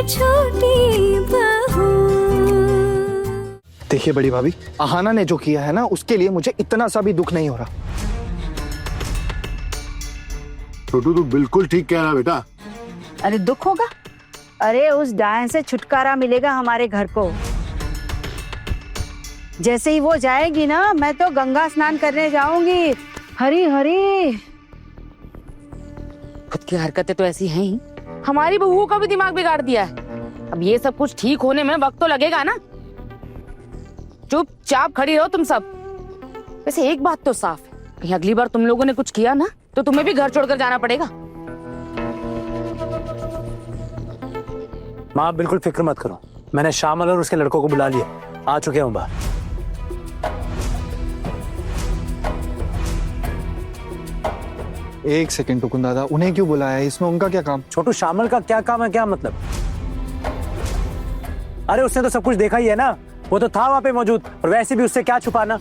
छोटी बहू। देखिए बड़ी भाभी, अहाना ने जो किया है ना, उसके लिए मुझे इतना सा भी दुख नहीं हो रहा। छोटू तू बिल्कुल ठीक कह रहा बेटा। अरे दुख होगा? अरे उस डायन से छुटकारा मिलेगा हमारे घर को। जैसे ही वो जाएगी ना, मैं तो गंगा स्नान करने जाऊंगी। हरी हरी। खुद की हरकतें तो ऐसी हैं ही, हमारी बहू का भी दिमाग बिगाड़ दिया है। अब ये सब कुछ ठीक होने में वक्त तो लगेगा ना। चुपचाप खड़ी रहो तुम सब। वैसे एक बात तो साफ है, कहीं अगली बार तुम लोगों ने कुछ किया ना तो तुम्हें भी घर छोड़कर जाना पड़ेगा। माँ आप बिल्कुल फिक्र मत करो, मैंने श्यामल और उसके लड़कों को बुला लिया, आ चुके हैं बाहर। एक सेकंड टुकुन दादा, उन्हें क्यों बुलाया है? इसमें उनका क्या काम? छोटू श्यामल का क्या काम है? क्या मतलब? अरे उसने तो सब कुछ देखा ही है ना, वो तो था वहां पे मौजूद, और वैसे भी उससे क्या छुपाना।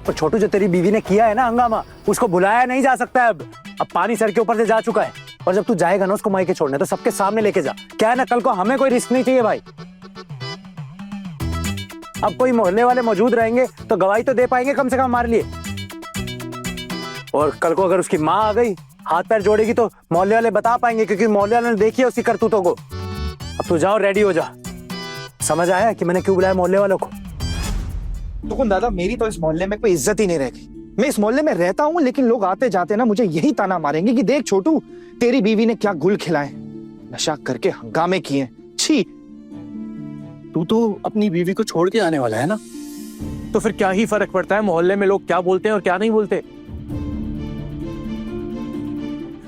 और छोटू जो तेरी बीवी ने किया है ना हंगामा, उसको बुलाया नहीं जा सकता है। अब पानी सर के ऊपर से जा चुका है, और जब तू जाएगा ना उसको मायके छोड़ने, तो सबके सामने लेके जा। क्या है ना, कल को हमें कोई रिस्क नहीं चाहिए भाई। अब कोई मोहल्ले वाले मौजूद रहेंगे तो गवाही तो दे पाएंगे कम से कम हमारे लिए। और कल को अगर उसकी माँ आ गई हाथ पैर जोड़ेगी तो मोहल्ले वाले बता पाएंगे, क्योंकि मोहल्ले वाले ने देखी है उसकी करतूतों को। अब तू जाओ, रेडी हो जा। समझ आया कि मैंने क्यों बुलाया मोहल्ले वालों को? टुकुन दादा, मेरी तो इस मोहल्ले में कोई इज्जत ही नहीं रह गई। मैं इस मोहल्ले में रहता हूँ, लेकिन लोग आते जाते ना मुझे यही ताना मारेंगे कि देख छोटू, तेरी बीवी ने क्या गुल खिलाए, नशा करके हंगामे किए। छी। तू तो अपनी बीवी को छोड़ के आने वाला है ना, तो फिर क्या ही फर्क पड़ता है मोहल्ले में लोग क्या बोलते हैं और क्या नहीं बोलते।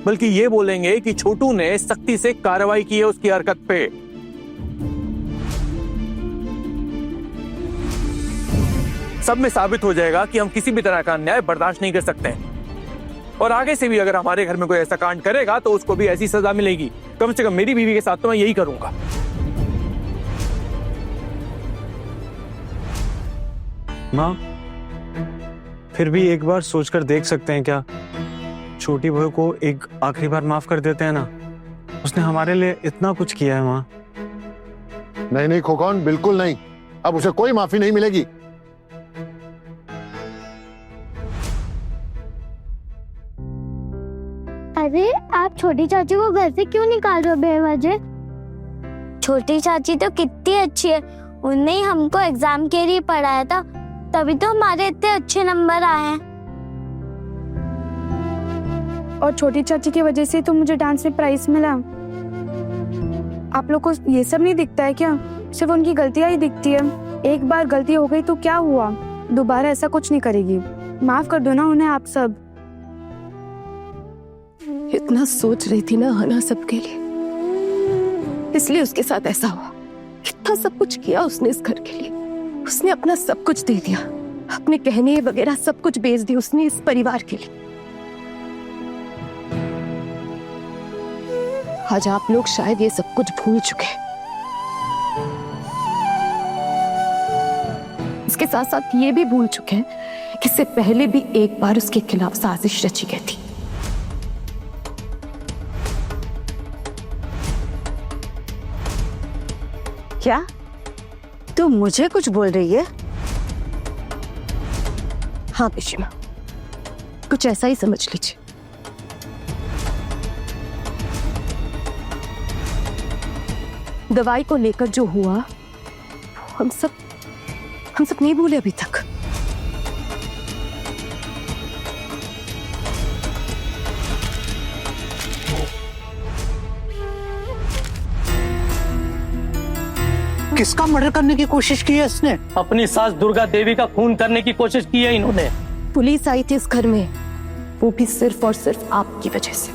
बल्कि ये बोलेंगे कि छोटू ने सख्ती से कार्रवाई की है उसकी हरकत पे। सब में साबित हो जाएगा कि हम किसी भी तरह का अन्याय बर्दाश्त नहीं कर सकते हैं, और आगे से भी अगर हमारे घर में कोई ऐसा कांड करेगा तो उसको भी ऐसी सजा मिलेगी। कम से कम मेरी बीवी के साथ तो मैं यही करूंगा। माँ, फिर भी एक बार सोचकर देख सकते हैं क्या? छोटी बहू को एक आखिरी बार माफ कर देते हैं ना, उसने हमारे लिए इतना कुछ किया है। माँ नहीं नहीं खोकन, बिल्कुल नहीं। अब उसे कोई माफी नहीं मिलेगी। अरे आप छोटी चाची को घर से क्यों निकाल रहे हो बेवजह? छोटी चाची तो कितनी अच्छी है, उन्होंने ही हमको एग्जाम के लिए पढ़ाया था, तभी तो हमारे इतने अच्छे नंबर आए हैं। और छोटी चाची की वजह से तो मुझे डांस में प्राइज मिला। आप लोग को ये सब नहीं दिखता है क्या? सिर्फ उनकी गलतियां ही दिखती है। एक बार गलती हो गई तो क्या हुआ, दोबारा ऐसा कुछ नहीं करेगी। माफ कर दो ना उन्हें आप सब। इतना सोच रही थी ना हना सबके लिए, इसलिए उसके साथ ऐसा हुआ। इतना सब कुछ किया उसने इस घर के लिए, उसने अपना सब कुछ दे दिया, अपने कहने वगैरह सब कुछ बेच दिया उसने इस परिवार के लिए। आज आप लोग शायद ये सब कुछ भूल चुके हैं। इसके साथ साथ ये भी भूल चुके हैं कि इससे पहले भी एक बार उसके खिलाफ साजिश रची गई थी। क्या तू मुझे कुछ बोल रही है? हाँ पिशिमा, कुछ ऐसा ही समझ लीजिए। दवाई को लेकर जो हुआ हम सब नहीं भूले अभी तक। किसका मर्डर करने की कोशिश की है इसने? अपनी सास दुर्गा देवी का खून करने की कोशिश की है इन्होंने। पुलिस आई थी इस घर में, वो भी सिर्फ और सिर्फ आपकी वजह से।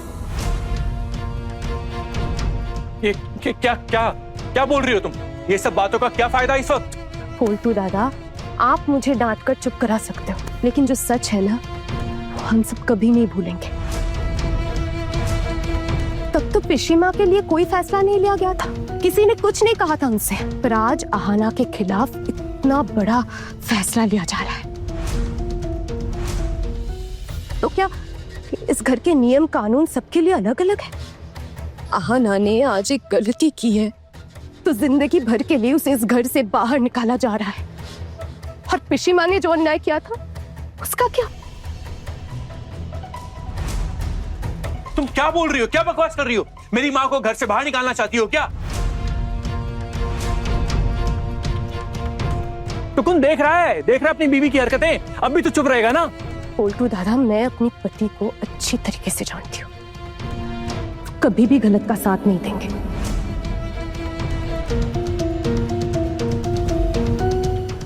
ये क्या क्या क्या बोल रही हो तुम? ये सब बातों का क्या फायदा इस वक्त? फोल्टू दादा, आप मुझे डांट कर चुप करा सकते हो, लेकिन जो सच है ना वो हम सब कभी नहीं भूलेंगे। तब तो पिशिमा के लिए कोई फैसला नहीं लिया गया था, किसी ने कुछ नहीं कहा था उनसे, पर आज अहाना के खिलाफ इतना बड़ा फैसला लिया जा रहा है। तो क्या इस घर के नियम कानून सबके लिए अलग अलग है? आहना ने आज एक गलती की है तो जिंदगी भर के लिए उसे इस घर से बाहर निकाला जा रहा है। और पिशिमा ने जो अन्याय किया था उसका क्या? तुम क्या बोल रही हो, क्या बकवास कर रही हो? मेरी माँ को घर से बाहर निकालना चाहती हो क्या? तो कौन देख रहा है अपनी बीवी की हरकतें? अब भी तो चुप रहेगा ना? पोल्टू दादा, मैं अपनी पति को अच्छी तरीके से जानती हूँ, कभी भी गलत का साथ नहीं देंगे।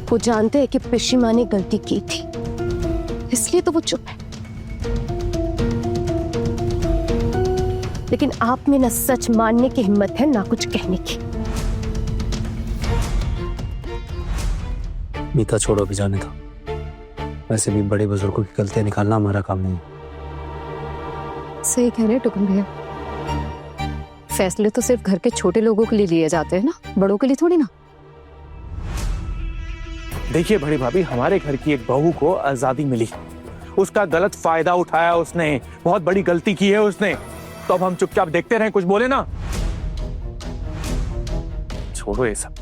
वो जानते हैं कि पिशिमा ने गलती की थी, इसलिए तो वो चुप है। लेकिन आप में ना सच मानने की हिम्मत है ना कुछ कहने की। मीता छोड़ो, भी जाने दो। वैसे भी बड़े बुजुर्गों की गलतियां निकालना हमारा काम नहीं है। सही कह रहे टुकन भैया, फैसले तो सिर्फ घर के छोटे लोगों के लिए लिए जाते हैं ना, बड़ों के लिए थोड़ी ना। देखिए बड़ी भाभी, हमारे घर की एक बहू को आजादी मिली, उसका गलत फायदा उठाया उसने, बहुत बड़ी गलती की है उसने, तो अब हम चुपचाप देखते रहें, कुछ बोले ना? छोड़ो ये सब,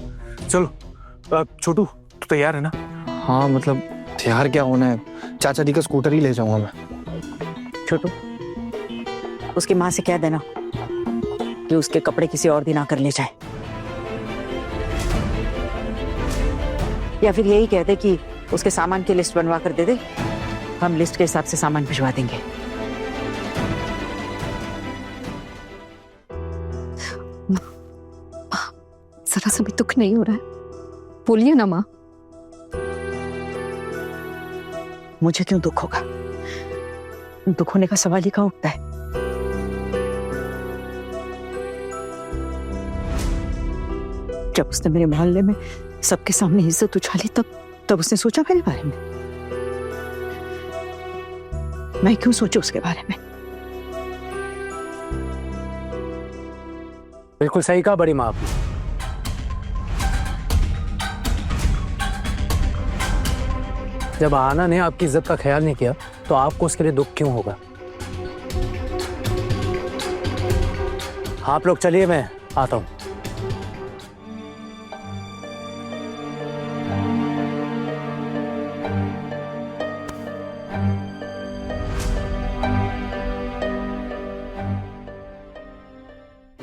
चलो। छोटू तू तैयार है ना? हाँ मतलब तैयार क्या होना है, चाचा जी का स्कूटर ही ले जाऊंगा मैं। छोटू, उसकी माँ से कह देना कि उसके कपड़े किसी और दिन आकर ले जाए, या फिर यही कह दे कि उसके सामान की लिस्ट बनवा कर दे दे, हम लिस्ट के हिसाब से सामान भिजवा देंगे। जरा सा भी दुख नहीं हो रहा है? बोलिए ना माँ। मुझे क्यों दुख होगा? दुख होने का सवाल ही कहाँ उठता है? जब उसने मेरे मोहल्ले में सबके सामने इज्जत उछाली, तब उसने सोचा मेरे बारे में? मैं क्यों सोचूं उसके बारे में? बिल्कुल सही कहा बड़ी माँ आपने। जब आना ने आपकी इज्जत का ख्याल नहीं किया तो आपको उसके लिए दुख क्यों होगा? आप लोग चलिए, मैं आता हूं।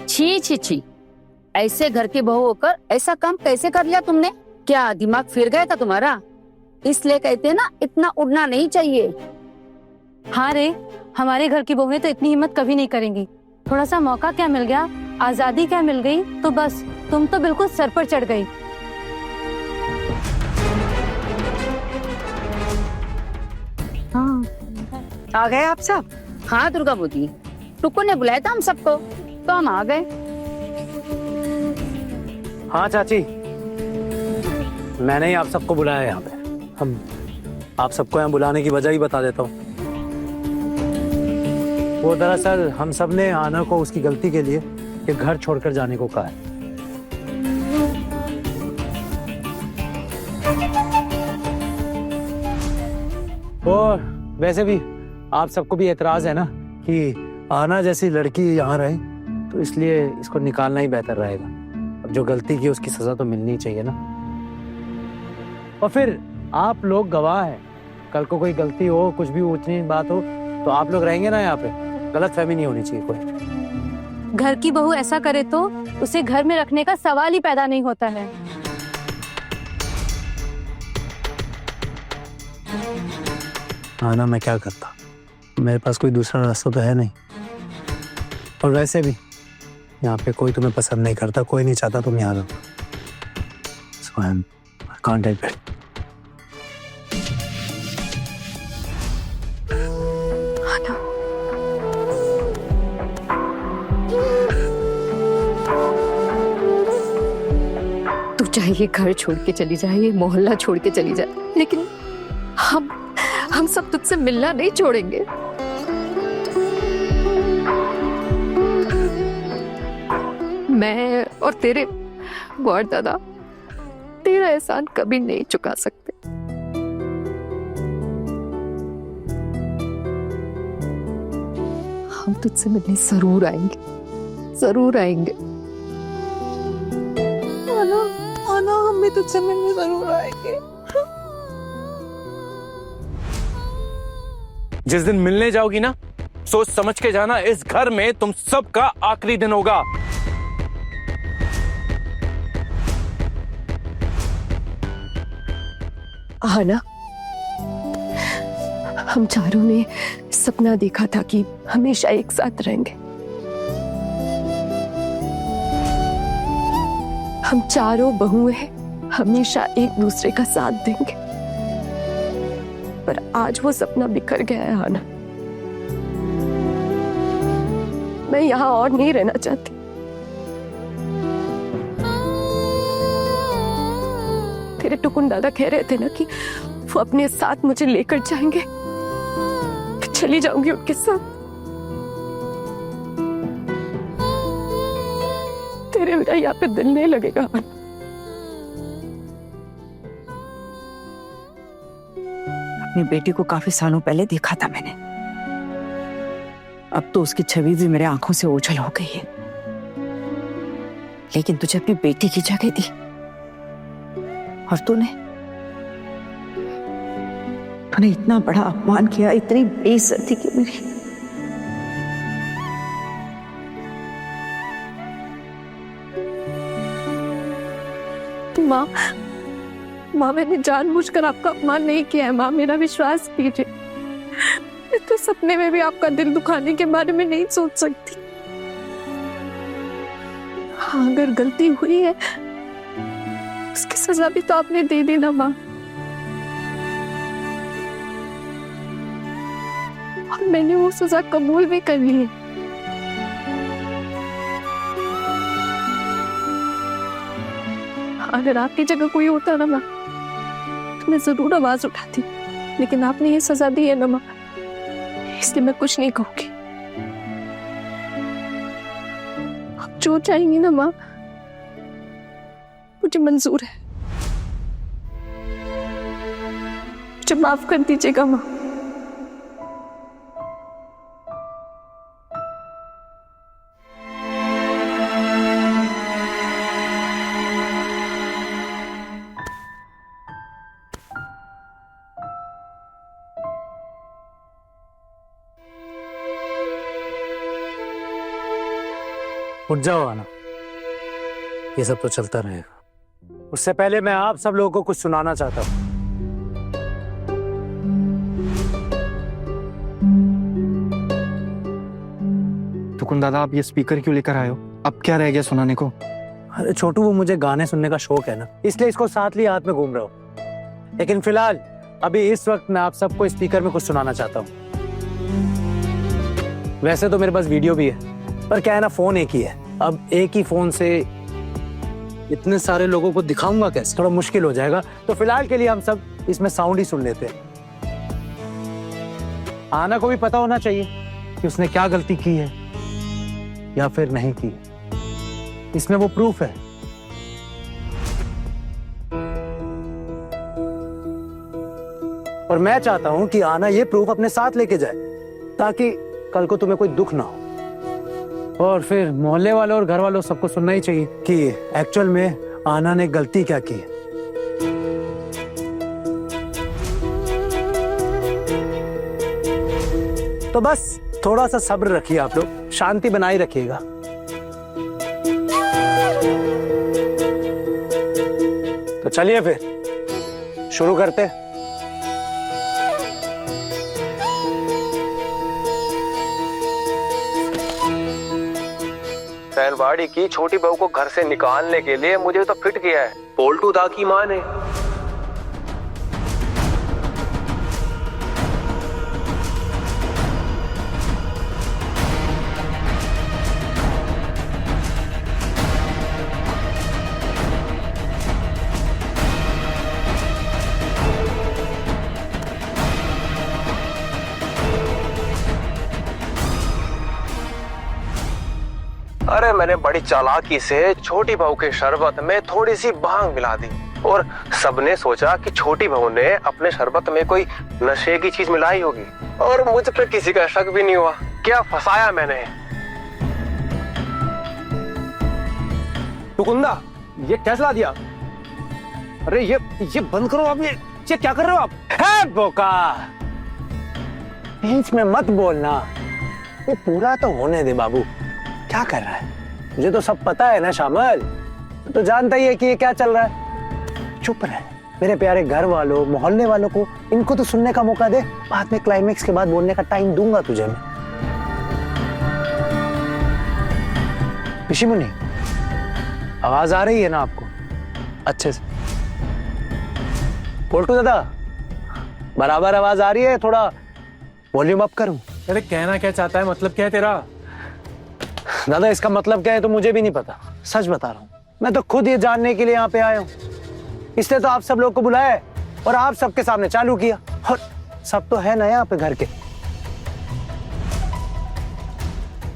छी छी छी, ऐसे घर की बहू होकर ऐसा काम कैसे कर लिया तुमने? क्या दिमाग फिर गया था तुम्हारा? इसलिए कहते हैं ना, इतना उड़ना नहीं चाहिए। हाँ रे, हमारे घर की बहुएं तो इतनी हिम्मत कभी नहीं करेंगी। थोड़ा सा मौका क्या मिल गया, आजादी क्या मिल गई, तो बस तुम तो बिल्कुल सर पर चढ़ गई। हाँ, आ गए आप सब? हाँ दुर्गा बूटी, टुक्कू ने बुलाया था हम सबको, तो हम आ गए। हाँ चाची, मैंने ही आप सबको बुलाया यहाँ पे। हम आप सबको यहाँ बुलाने की वजह ही बता देता हूँ। वो दरअसल हम सब ने आना को उसकी गलती के लिए ये घर छोड़कर जाने को कहा है। और वैसे भी आप सबको भी एतराज है ना कि आना जैसी लड़की यहाँ रहे, तो इसलिए इसको निकालना ही बेहतर रहेगा। अब जो गलती की उसकी सजा तो मिलनी चाहिए ना। और फिर आप लोग गवाह हैं, कल को कोई गलती हो, कुछ भी ऊंच नीच बात हो, तो आप लोग रहेंगे ना यहाँ पे। गलतफहमी नहीं होनी चाहिए कोई। घर की बहू ऐसा करे तो उसे घर में रखने का सवाल ही पैदा नहीं होता है। हाँ ना, मैं क्या करता, मेरे पास कोई दूसरा रास्ता तो है नहीं। और वैसे भी यहाँ पे कोई तुम्हें पसंद नहीं करता, कोई नहीं चाहता तुम यहाँ रहो। So I can't help it. तू चाहे ये घर छोड़ के चली जाए, ये मोहल्ला छोड़ के चली जाए, लेकिन हम सब तुझसे मिलना नहीं छोड़ेंगे। मैं और तेरे बड़ दादा तेरा एहसान कभी नहीं चुका सकते। हम तुझसे मिलने जरूर आएंगे, जरूर आएंगे। आना, आना, हम भी तुझसे मिलने जरूर आएंगे। जिस दिन मिलने जाओगी ना, सोच समझ के जाना, इस घर में तुम सबका आखिरी दिन होगा। आना, हम चारों ने सपना देखा था कि हमेशा एक साथ रहेंगे। हम चारों बहुएं हमेशा एक दूसरे का साथ देंगे, पर आज वो सपना बिखर गया है। आना, मैं यहाँ और नहीं रहना चाहती। तेरे टुकुन दादा कह रहे थे ना कि वो अपने साथ मुझे लेकर जाएंगे, मैं चली जाऊंगी उनके साथ। तेरे बिना यहाँ पे दिल नहीं लगेगा। अपनी बेटी को काफी सालों पहले देखा था मैंने, अब तो उसकी छवि भी मेरे आंखों से ओझल हो गई है। लेकिन तुझे अपनी बेटी की जगह दी और तूने इतना बड़ा अपमान किया, इतनी बेइज्जती की मेरी। माँ, माँ, मैंने जानबूझकर आपका अपमान नहीं किया है। माँ, मेरा विश्वास कीजिए। मैं तो सपने में भी आपका दिल दुखाने के बारे में नहीं सोच सकती। हाँ, अगर गलती हुई है उसकी सजा भी तो आपने दे दी ना माँ, और मैंने वो सजा कबूल भी कर ली है। अगर आपकी जगह कोई होता ना माँ, तो मैं जरूर आवाज उठाती, लेकिन आपने ये सजा दी है ना माँ, इसलिए मैं कुछ नहीं कहूंगी। आप जो चाहेंगी ना माँ, मुझे मंजूर है। मुझे माफ कर दीजिएगा माँ। उठ जाओ आना, ये सब तो चलता रहेगा। उससे पहले मैं आप सब लोगों को कुछ सुनाना चाहता हूँ। टुकुन दादा, आप ये स्पीकर क्यों लेकर आए हो? अब क्या रह गया सुनाने को? अरे छोटू, वो मुझे गाने सुनने का शौक है ना, इसलिए इसको साथ लिए हाथ में घूम रहा हूँ। लेकिन फिलहाल अभी इस वक्त मैं आप सबको स्पीकर में कुछ सुनाना चाहता हूँ। वैसे तो मेरे पास वीडियो भी है, पर क्या है ना, फोन एक ही है। अब एक ही फोन से इतने सारे लोगों को दिखाऊंगा कैसे, थोड़ा मुश्किल हो जाएगा। तो फिलहाल के लिए हम सब इसमें साउंड ही सुन लेते हैं। आना को भी पता होना चाहिए कि उसने क्या गलती की है या फिर नहीं की। इसमें वो प्रूफ है। और मैं चाहता हूं कि आना ये प्रूफ अपने साथ लेके जाए, ताकि कल को तुम्हें कोई दुख ना हो। और फिर मोहल्ले वालों और घर वालों सबको सुनना ही चाहिए कि एक्चुअल में आना ने गलती क्या की है। तो बस थोड़ा सा सब्र रखिए, आप लोग शांति बनाए रखिएगा। तो चलिए फिर शुरू करते हैं। सैनवाड़ी की छोटी बहू को घर से निकालने के लिए मुझे तो फिट किया है पोल्टू दा की मां ने। अरे मैंने बड़ी चालाकी से छोटी बहू के शरबत में थोड़ी सी भांग मिला दी और सबने सोचा कि छोटी बहू ने अपने शरबत में कोई नशे की चीज मिलाई होगी, और मुझ पे किसी का शक भी नहीं हुआ। क्या फंसाया मैंने। टुकुंदा, ये क्या चला दिया? अरे ये बंद करो आप, ये क्या कर रहे हो आप? है बोका, बीच में मत बोलना। ये पूरा तो होने दे बाबू। क्या कर रहा है? मुझे तो सब पता है ना शामिल, तो जानता ही है कि ये क्या चल रहा है। चुप रहे मेरे प्यारे घर वालों, मोहल्ले वालों को, इनको तो सुनने का मौका दे। बाद में क्लाइमेक्स के बाद बोलने का टाइम दूंगा तुझे मैं। पिशी मुन्नी, आवाज आ रही है ना आपको अच्छे से? पोल्टू दादा, बराबर आवाज आ रही है? थोड़ा वॉल्यूम अप करूं? अरे कहना क्या चाहता है, मतलब क्या है तेरा? दादा इसका मतलब क्या है तो मुझे भी नहीं पता, सच बता रहा हूँ। मैं तो खुद ये जानने के लिए यहाँ पे आया हूँ, इसलिए तो आप सब लोग को बुलाया है और आप सबके सामने चालू किया। और सब तो है ना यहाँ पे घर के,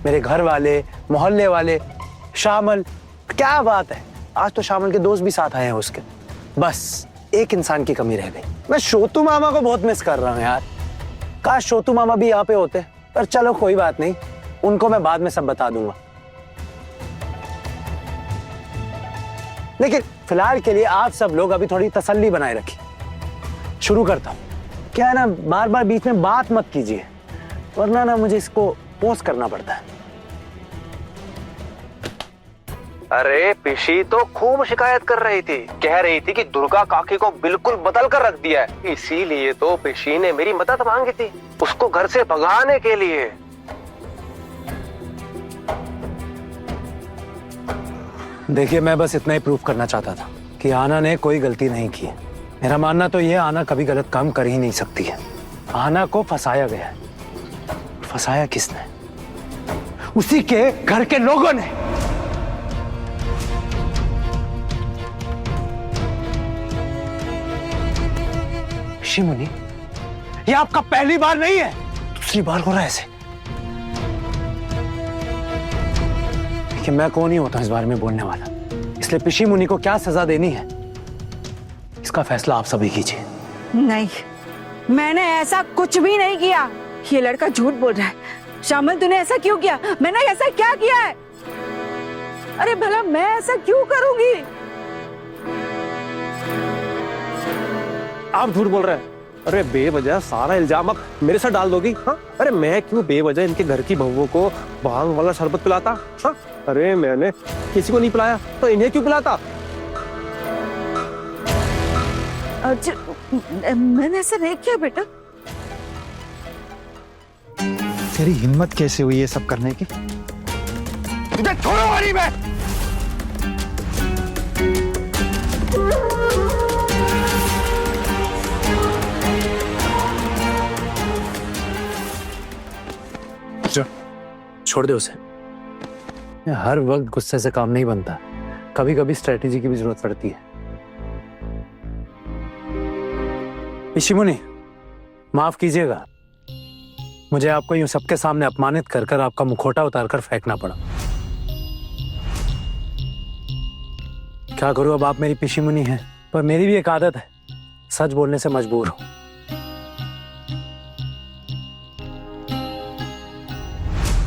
मेरे घर वाले, मोहल्ले वाले, शामिल। क्या बात है, आज तो शामिल के दोस्त भी साथ आए हैं उसके। बस एक इंसान की कमी रह गई। मैं शोतू मामा को बहुत मिस कर रहा हूँ यार। काश शोतू मामा भी यहाँ पे होते, पर चलो कोई बात नहीं, उनको मैं बाद में सब बता दूंगा। लेकिन फिलहाल के लिए आप सब लोग अभी थोड़ी तसल्ली बनाए रखिए। शुरू करता हूं। क्या है ना, बार बार बीच में बात मत कीजिए, वरना ना मुझे इसको पोस्ट करना पड़ता है। अरे पिशी तो खूब शिकायत कर रही थी, कह रही थी कि दुर्गा काकी को बिल्कुल बदल कर रख दिया है। इसीलिए तो पिशी ने मेरी मदद मांगी थी, उसको घर से भगाने के लिए। देखिए, मैं बस इतना ही प्रूफ करना चाहता था कि आना ने कोई गलती नहीं की है। मेरा मानना तो ये, आना कभी गलत काम कर ही नहीं सकती है। आना को फंसाया गया है। फंसाया किसने? उसी के घर के लोगों ने। शिमुनी, ये आपका पहली बार नहीं है, दूसरी बार हो रहा है ऐसे। कि मैं कौन ही होता इस बारे में बोलने वाला, इसलिए पिशी मुनि को क्या सजा देनी है इसका फैसला आप सभी कीजिए। नहीं, मैंने ऐसा कुछ भी नहीं किया। ये लड़का झूठ बोल रहा है। शामिल, तूने ऐसा क्यों किया? मैंने ऐसा क्या किया है? अरे भला मैं ऐसा क्यों करूंगी? आप झूठ बोल रहे हैं। अरे बेवजह सारा इल्जाम आप मेरे साथ डाल दोगी? हाँ, अरे मैं क्यों बेवजह इनके घर की बहुओं को भांग वाला शरबत पिलाता? हाँ, अरे मैंने किसी को नहीं पिलाया तो इन्हें क्यों पिलाता? मैंने ऐसा नहीं किया बेटा। तेरी हिम्मत कैसे हुई ये सब करने की? तुझे छोड़ो वाली मैं। छोड़ दे उसे। हर वक्त गुस्से से काम नहीं बनता, कभी कभी स्ट्रेटेजी की भी जरूरत पड़ती है। पिशी मुनि, माफ कीजिएगा, मुझे आपको यूं सबके सामने अपमानित कर कर आपका मुखौटा उतारकर फेंकना पड़ा। क्या करूं, अब आप मेरी पिशी मुनि हैं, पर मेरी भी एक आदत है, सच बोलने से मजबूर हूं।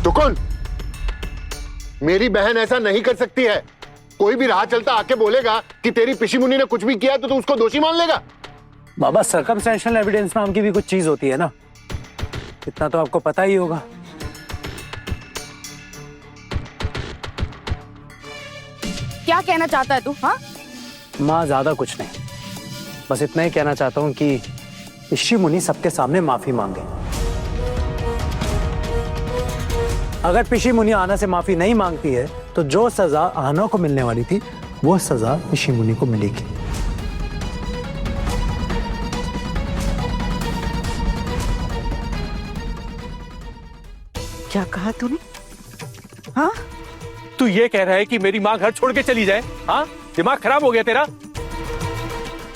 तो कौन? मेरी बहन ऐसा नहीं कर सकती है। कोई भी राह चलता आके बोलेगा कि तेरी पिशी मुनि ने कुछ भी किया तो तू उसको दोषी मान लेगा? बाबा, सर्कमस्टेंशियल एविडेंस नाम की भी कुछ चीज होती है ना, इतना तो आपको पता ही होगा। क्या कहना चाहता है तू? हाँ, माँ, ज्यादा कुछ नहीं, बस इतना ही कहना चाहता हूँ कि पिशी मुनि सबके सामने माफी मांगे। अगर पिशी मुनि आना से माफी नहीं मांगती है तो जो सजा आना को मिलने वाली थी वो सजा पिशी मुनि को मिलेगी। क्या कहा तूने? हाँ, तू ये कह रहा है कि मेरी माँ घर छोड़ के चली जाए? हाँ, दिमाग खराब हो गया तेरा?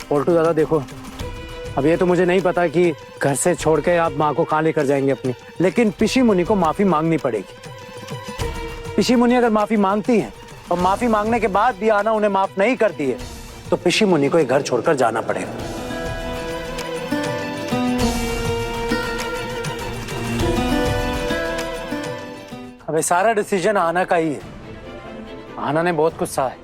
पोल्टू दादा देखो, अब ये तो मुझे नहीं पता कि घर से छोड़ के आप माँ को कहाँ लेकर जाएंगे अपनी, लेकिन पिशी मुनि को माफी मांगनी पड़ेगी। पिशी मुनि अगर माफी मांगती है और माफी मांगने के बाद भी आना उन्हें माफ नहीं करती है तो पिशी मुनि को ये घर छोड़कर जाना पड़ेगा। अब ये सारा डिसीजन आना का ही है। आना ने बहुत कुछ सहा है,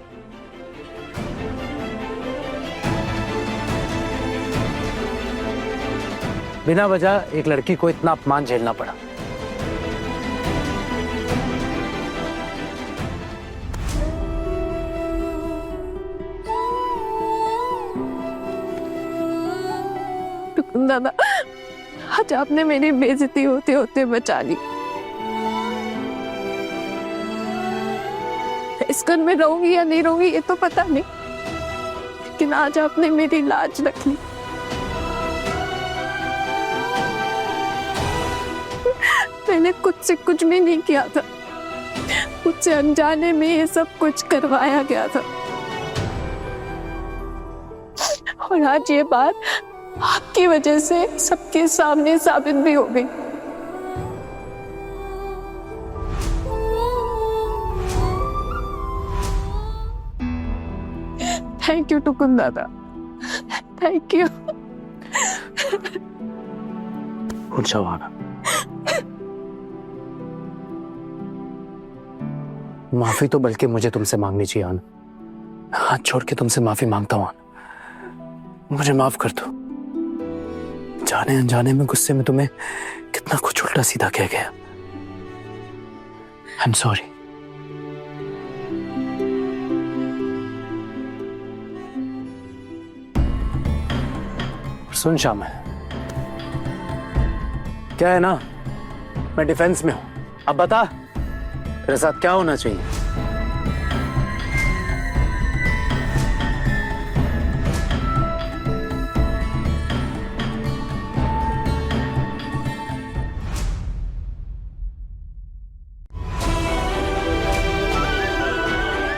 बिना वजह एक लड़की को इतना अपमान झेलना पड़ा। दादा, आज आपने मेरी बेइज्जती होते होते बचा ली। इस घर में रहूंगी या नहीं रहूंगी ये तो पता नहीं, लेकिन आज आपने मेरी लाज रख ली। मैंने खुद से कुछ भी नहीं किया था, मुझसे अनजाने में ये सब कुछ करवाया गया था, और आज ये बात आपकी वजह से सबके सामने साबित भी हो गई। थैंक यू टुकुन दादा, थैंक यू। उठ जाओ आना। माफी तो बल्कि मुझे तुमसे मांगनी चाहिए आना। हाथ छोड़ के तुमसे माफी मांगता हूं आना, मुझे माफ कर दो। जाने अनजाने में गुस्से में तुम्हें कितना कुछ उल्टा सीधा कह गया। I am sorry. सुन श्याम, क्या है ना, मैं डिफेंस में हूं। अब बता तेरे साथ क्या होना चाहिए।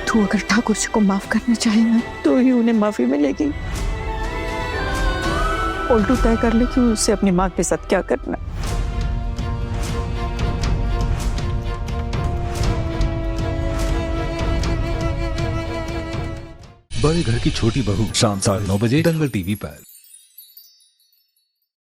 तू अगर ठाकुर जी को माफ करना चाहे ना तो ही उन्हें माफी मिलेगी। उल्टू तय कर ले कि उससे अपनी माँ के साथ क्या करना। बड़े घर की छोटी बहू शाम 9:30 बजे दंगल टीवी पर।